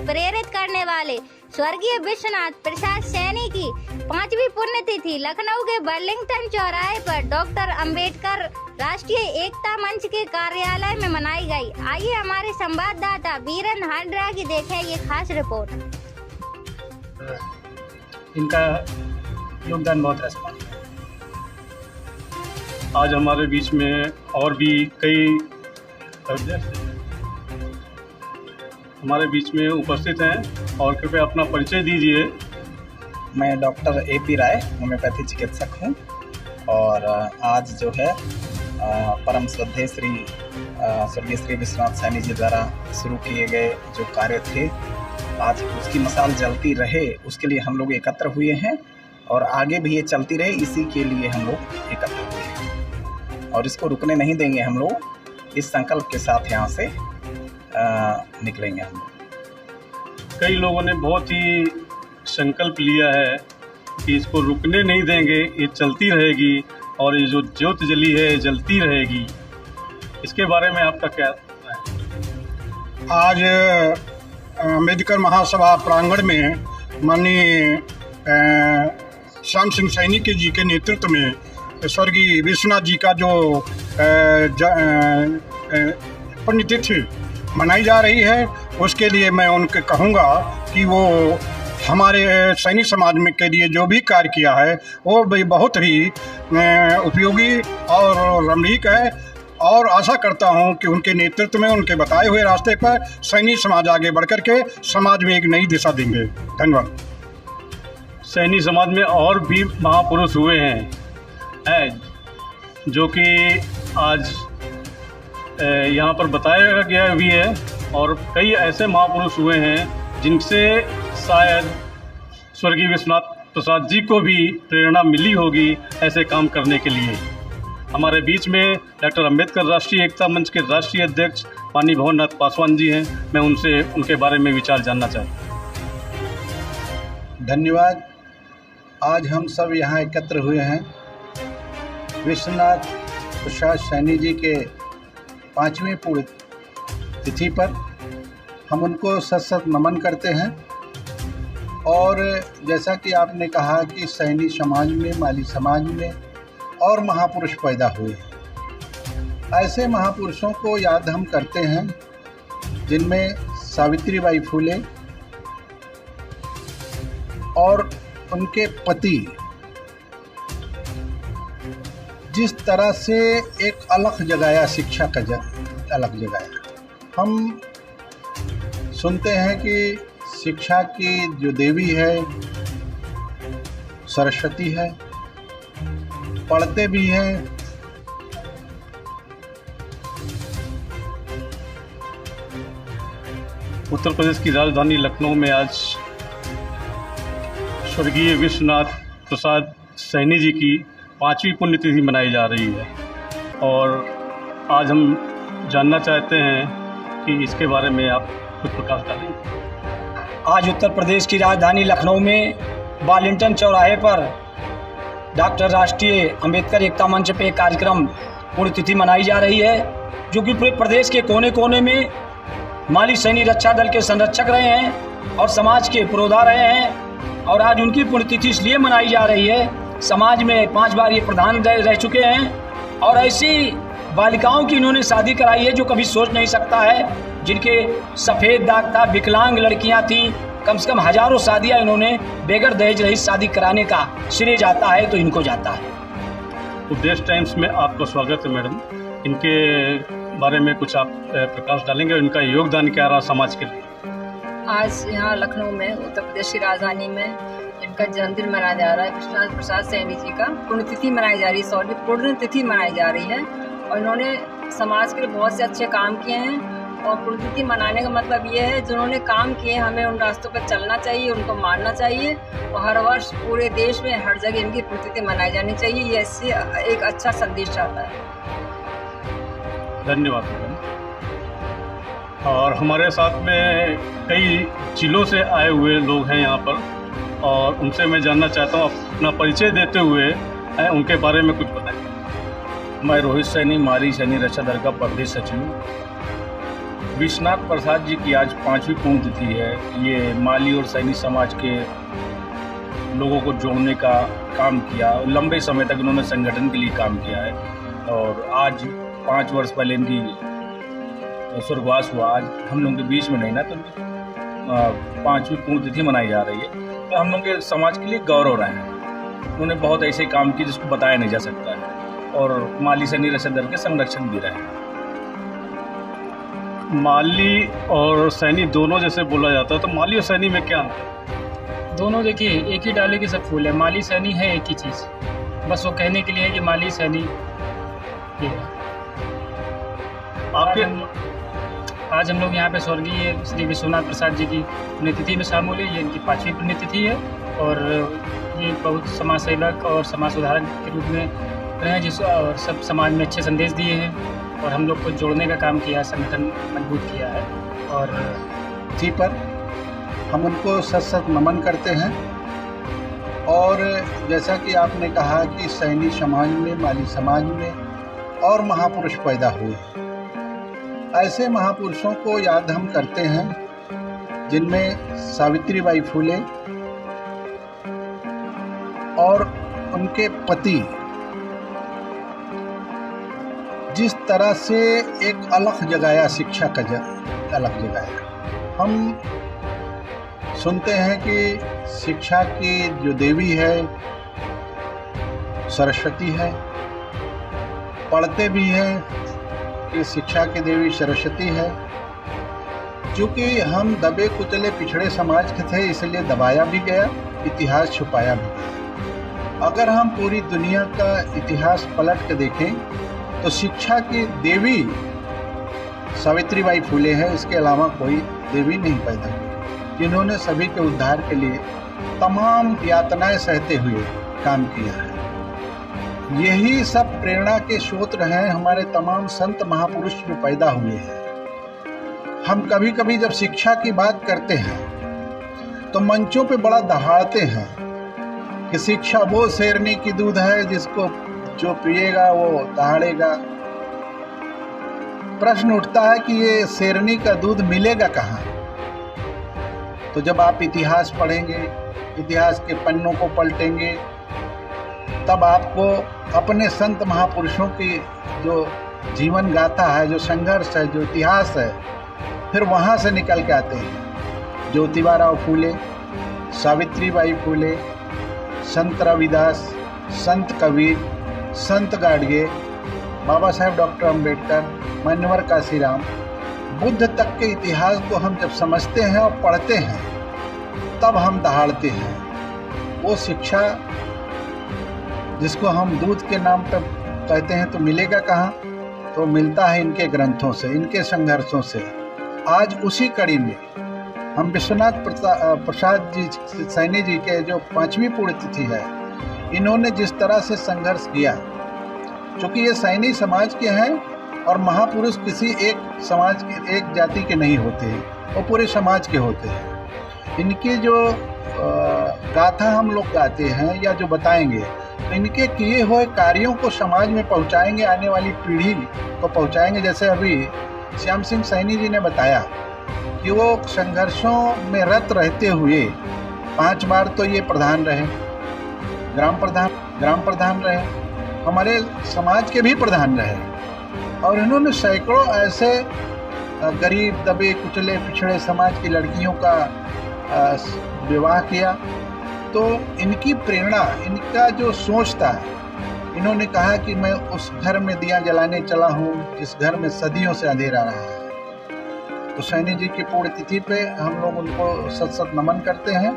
प्रेरित करने वाले स्वर्गीय विश्वनाथ प्रसाद सैनी की 5वीं पुण्यतिथि लखनऊ के बर्लिंगटन चौराहे पर डॉक्टर अंबेडकर राष्ट्रीय एकता मंच के कार्यालय में मनाई गई। आइए हमारे संवाददाता वीरेंद्र हांडरा की देखें ये खास रिपोर्ट। इनका योगदान बहुत रहता है। आज हमारे बीच में और भी कई हमारे बीच में उपस्थित हैं और कृपया अपना परिचय दीजिए। मैं डॉक्टर AP राय होम्योपैथी चिकित्सक हूँ और आज जो है परम श्रद्धेय स्वर्गीय श्री विश्वनाथ सैनी जी द्वारा शुरू किए गए जो कार्य थे, आज उसकी मिसाल जलती रहे उसके लिए हम लोग एकत्र हुए हैं और आगे भी ये चलती रहे इसी के लिए हम लोग एकत्र हुए हैं और इसको रुकने नहीं देंगे। हम लोग इस संकल्प के साथ यहाँ से निकलेंगे। हम कई लोगों ने बहुत ही संकल्प लिया है कि इसको रुकने नहीं देंगे, ये चलती रहेगी और ये जो ज्योत जली है जलती रहेगी। इसके बारे में आपका क्या है? आज अम्बेडकर महासभा प्रांगण में माननीय श्याम सिंह सैनी जी के नेतृत्व में स्वर्गीय विश्वनाथ जी का जो पुण्यतिथि मनाई जा रही है, उसके लिए मैं उनके कहूँगा कि वो हमारे सैनी समाज में के लिए जो भी कार्य किया है वो भी बहुत ही उपयोगी और रमणीक है और आशा करता हूँ कि उनके नेतृत्व में उनके बताए हुए रास्ते पर सैनी समाज आगे बढ़ कर के समाज में एक नई दिशा देंगे। धन्यवाद। सैनी समाज में और भी महापुरुष हुए हैं जो कि आज यहाँ पर बताया गया भी है और कई ऐसे महापुरुष हुए हैं जिनसे शायद स्वर्गीय विश्वनाथ प्रसाद जी को भी प्रेरणा मिली होगी ऐसे काम करने के लिए। हमारे बीच में डॉक्टर अंबेडकर राष्ट्रीय एकता मंच के राष्ट्रीय अध्यक्ष माननीय भवननाथ पासवान जी हैं। मैं उनसे उनके बारे में विचार जानना चाहता हूँ। धन्यवाद। आज हम सब यहाँ एकत्र हुए हैं विश्वनाथ प्रसाद सैनी जी के 5वीं पुण्यतिथि पर। हम उनको सत नमन करते हैं और जैसा कि आपने कहा कि सैनी समाज में, माली समाज में और महापुरुष पैदा हुए हैं। ऐसे महापुरुषों को याद हम करते हैं जिनमें सावित्रीबाई फुले और उनके पति जिस तरह से एक अलख जगाया, शिक्षा का अलख जगाया। हम सुनते हैं कि शिक्षा की जो देवी है सरस्वती है, पढ़ते भी हैं। उत्तर प्रदेश की राजधानी लखनऊ में आज स्वर्गीय विश्वनाथ प्रसाद सैनी जी की 5वीं पुण्यतिथि मनाई जा रही है और आज हम जानना चाहते हैं कि इसके बारे में आप कुछ प्रकाश डालें। आज उत्तर प्रदेश की राजधानी लखनऊ में बर्लिंगटन चौराहे पर डॉक्टर राष्ट्रीय अंबेडकर एकता मंच पे कार्यक्रम पुण्यतिथि मनाई जा रही है, जो कि पूरे प्रदेश के कोने कोने में माली सैनी रक्षा दल के संरक्षक रहे हैं और समाज के पुरोधा रहे हैं। और आज उनकी पुण्यतिथि इसलिए मनाई जा रही है, समाज में 5 बार ये प्रधान रह चुके हैं और ऐसी बालिकाओं की इन्होंने शादी कराई है जो कभी सोच नहीं सकता है, जिनके सफ़ेद दाग था, विकलांग लड़कियां थीं। कम से कम हज़ारों शादियां इन्होंने बेगर दहेज रहित शादी कराने का श्रेय जाता है तो इनको जाता है। उपदेश टाइम्स में आपका स्वागत है मैडम। इनके बारे में कुछ आप प्रकाश डालेंगे, इनका योगदान क्या रहा समाज के लिए? आज यहाँ लखनऊ में उत्तर प्रदेश की राजधानी में इनका जन्मदिन मनाया जा रहा है। विश्वनाथ प्रसाद सैनी जी का पुण्यतिथि मनाई जा रही है, पुण्यतिथि मनाई जा रही है और इन्होंने समाज के लिए बहुत से अच्छे काम किए हैं। और पुण्यतिथि मनाने का मतलब ये है जिन्होंने काम किए हमें उन रास्तों पर चलना चाहिए, उनको मानना चाहिए और हर वर्ष पूरे देश में हर जगह इनकी पुण्यतिथि मनाई जानी चाहिए। ये इससे एक अच्छा संदेश आता है। धन्यवाद मैडम। और हमारे साथ में कई जिलों से आए हुए लोग हैं यहाँ पर और उनसे मैं जानना चाहता हूँ, अपना परिचय देते हुए उनके बारे में कुछ बताएं। मैं रोहित सैनी, माली सैनी रक्षा दल का प्रदेश सचिव। विश्वनाथ प्रसाद जी की आज 5वीं पुण्यतिथि है। ये माली और सैनी समाज के लोगों को जोड़ने का काम किया। लंबे समय तक इन्होंने संगठन के लिए काम किया है और आज 5 वर्ष पहले इनकी स्वर्गवास हुआ। आज हम लोगों के बीच में नहीं ना, तो 5वीं पुण्यतिथि मनाई जा रही है। तो हम लोग के समाज के लिए गौरव रहे हैं। उन्होंने बहुत ऐसे काम किए जिसको बताया नहीं जा सकता है और माली सैनी रसद दल के संरक्षक भी रहे। माली और सैनी दोनों जैसे बोला जाता है, तो माली और सैनी में क्या अंतर है? दोनों देखिए एक ही डाले के सब फूल है। माली सैनी है एक ही चीज़, बस वो कहने के लिए कि माली सैनी ये है। आपके आज हम लोग यहाँ पे स्वर्गीय श्री विश्वनाथ प्रसाद जी की पुण्यतिथि में शामिल है। ये इनकी 5वीं पुण्यतिथि है और ये बहुत समाज सेवक और समाज सुधारक के रूप में रहे हैं, जिस और सब समाज में अच्छे संदेश दिए हैं और हम लोग को जोड़ने का काम किया है, संगठन मजबूत किया है। और जी पर हम उनको सत नमन करते हैं। और जैसा कि आपने कहा कि सैनी समाज में, माली समाज में और महापुरुष पैदा हुए, ऐसे महापुरुषों को याद हम करते हैं जिनमें सावित्रीबाई फुले और उनके पति जिस तरह से एक अलख जगाया, शिक्षा का अलख जगाया। हम सुनते हैं कि शिक्षा की जो देवी है सरस्वती है, पढ़ते भी हैं कि शिक्षा की देवी सरस्वती है। चूँकि हम दबे कुचले पिछड़े समाज के थे, इसलिए दबाया भी गया, इतिहास छुपाया भी गया। अगर हम पूरी दुनिया का इतिहास पलट के देखें तो शिक्षा की देवी सावित्रीबाई फुले है, इसके अलावा कोई देवी नहीं पैदा हुई, जिन्होंने सभी के उद्धार के लिए तमाम यातनाएं सहते हुए काम किया है। यही सब प्रेरणा के स्रोत रहे हैं हमारे तमाम संत महापुरुष जो पैदा हुए हैं। हम कभी कभी जब शिक्षा की बात करते हैं तो मंचों पे बड़ा दहाड़ते हैं कि शिक्षा वो शेरनी की दूध है जिसको जो पिएगा वो दहाड़ेगा। प्रश्न उठता है कि ये शेरनी का दूध मिलेगा कहाँ? तो जब आप इतिहास पढ़ेंगे, इतिहास के पन्नों को पलटेंगे, तब आपको अपने संत महापुरुषों की जो जीवन गाथा है, जो संघर्ष है, जो इतिहास है, फिर वहाँ से निकल के आते हैं। ज्योतिबाराव फूले, सावित्रीबाई फूले, संत रविदास, संत कबीर, संत गाडगे, बाबा साहेब डॉक्टर अंबेडकर, मान्यवर काशीराम, बुद्ध तक के इतिहास को हम जब समझते हैं और पढ़ते हैं तब हम दहाड़ते हैं। वो शिक्षा जिसको हम दूध के नाम पर कहते हैं तो मिलेगा कहाँ? तो मिलता है इनके ग्रंथों से, इनके संघर्षों से। आज उसी कड़ी में हम विश्वनाथ प्रसाद जी सैनी जी के जो 5वीं पुण्यतिथि है, इन्होंने जिस तरह से संघर्ष किया, क्योंकि ये सैनी समाज के हैं और महापुरुष किसी एक समाज के, एक जाति के नहीं होते हैं, वो पूरे समाज के होते हैं। इनके जो गाथा हम लोग गाते हैं या जो बताएंगे, तो इनके किए हुए कार्यों को समाज में पहुंचाएंगे, आने वाली पीढ़ी को पहुंचाएंगे। जैसे अभी श्याम सिंह सैनी जी ने बताया कि वो संघर्षों में रत रहते हुए 5 बार तो ये प्रधान रहे, ग्राम प्रधान रहे, हमारे समाज के भी प्रधान रहे, और इन्होंने सैकड़ों ऐसे गरीब दबे कुचले पिछड़े समाज की लड़कियों का विवाह किया। तो इनकी प्रेरणा, इनका जो सोच था, इन्होंने कहा कि मैं उस घर में दिया जलाने चला हूँ जिस घर में सदियों से अंधेरा रहा है। तो सैनी जी की पुण्यतिथि पे हम लोग उनको सत नमन करते हैं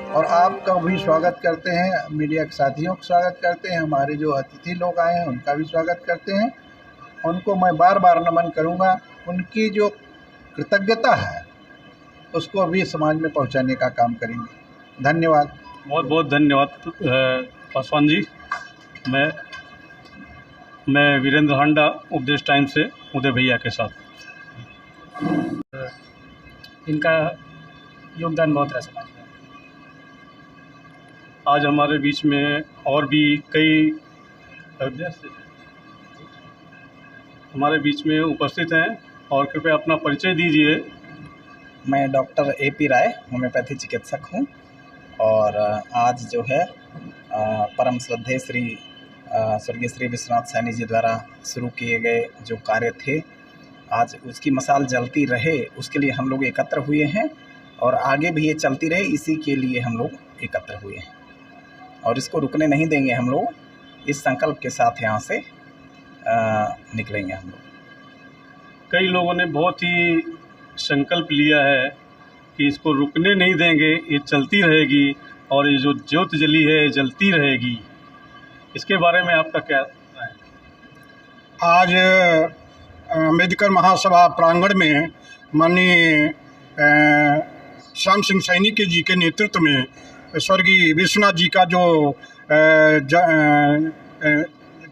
और आपका भी स्वागत करते हैं, मीडिया के साथियों का स्वागत करते हैं, हमारे जो अतिथि लोग आए हैं उनका भी स्वागत करते हैं। उनको मैं बार बार नमन करूंगा। उनकी जो कृतज्ञता है उसको भी समाज में पहुंचाने का काम करेंगे। धन्यवाद। बहुत बहुत धन्यवाद पासवान जी। मैं वीरेंद्र हांडा, उपदेश टाइम से उदय भैया के साथ। इनका योगदान बहुत रहा समाज में। आज हमारे बीच में और भी कई हमारे बीच में उपस्थित हैं और कृपया अपना परिचय दीजिए। मैं डॉक्टर AP राय होम्योपैथी चिकित्सक हूँ और आज जो है परम श्रद्धेय श्री स्वर्गीय श्री विश्वनाथ सैनी जी द्वारा शुरू किए गए जो कार्य थे, आज उसकी मशाल जलती रहे उसके लिए हम लोग एकत्र हुए हैं और आगे भी ये चलती रहे इसी के लिए हम लोग एकत्र हुए हैं और इसको रुकने नहीं देंगे। हम लोग इस संकल्प के साथ यहाँ से निकलेंगे। हम लोग कई लोगों ने बहुत ही संकल्प लिया है कि इसको रुकने नहीं देंगे, ये चलती रहेगी और ये जो ज्योत जली है ये जलती रहेगी। इसके बारे में आपका क्या राय है? आज अम्बेडकर महासभा प्रांगण में माननीय श्याम सिंह सैनी के जी के नेतृत्व में स्वर्गीय विश्वनाथ जी का जो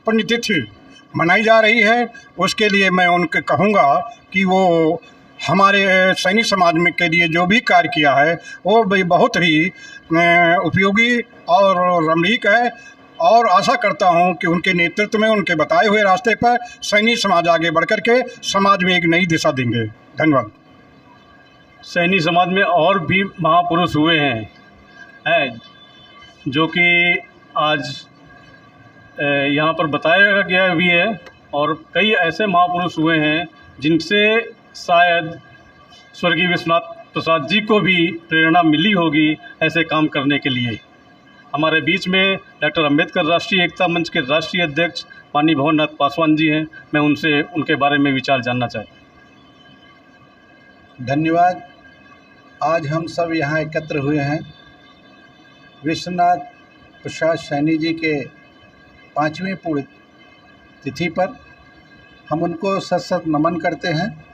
पुण्यतिथि मनाई जा रही है, उसके लिए मैं उनके कहूँगा कि वो हमारे सैनी समाज में के लिए जो भी कार्य किया है वो भी बहुत ही उपयोगी और रमणीक है और आशा करता हूं कि उनके नेतृत्व में उनके बताए हुए रास्ते पर सैनी समाज आगे बढ़कर के समाज में एक नई दिशा देंगे। धन्यवाद। सैनी समाज में और भी महापुरुष हुए हैं जो कि आज यहाँ पर बताया गया भी है और कई ऐसे महापुरुष हुए हैं जिनसे शायद स्वर्गीय विश्वनाथ प्रसाद जी को भी प्रेरणा मिली होगी ऐसे काम करने के लिए। हमारे बीच में डॉक्टर अंबेडकर राष्ट्रीय एकता मंच के राष्ट्रीय अध्यक्ष माननीय भवननाथ पासवान जी हैं। मैं उनसे उनके बारे में विचार जानना चाहता हूँ। धन्यवाद। आज हम सब यहाँ एकत्र हुए हैं विश्वनाथ प्रसाद सैनी जी के 5वीं पुण्यतिथि पर। हम उनको सत सत नमन करते हैं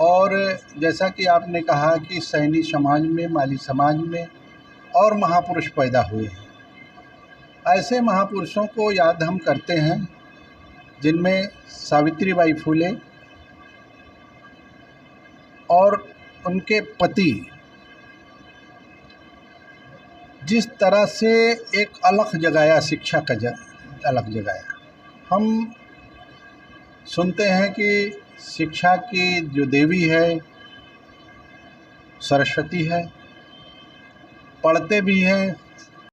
और जैसा कि आपने कहा कि सैनी समाज में, माली समाज में और महापुरुष पैदा हुए हैं। ऐसे महापुरुषों को याद हम करते हैं जिनमें सावित्रीबाई फुले और उनके पति जिस तरह से एक अलग जगाया, शिक्षा का अलग जगाया। हम सुनते हैं कि शिक्षा की जो देवी है सरस्वती है, पढ़ते भी हैं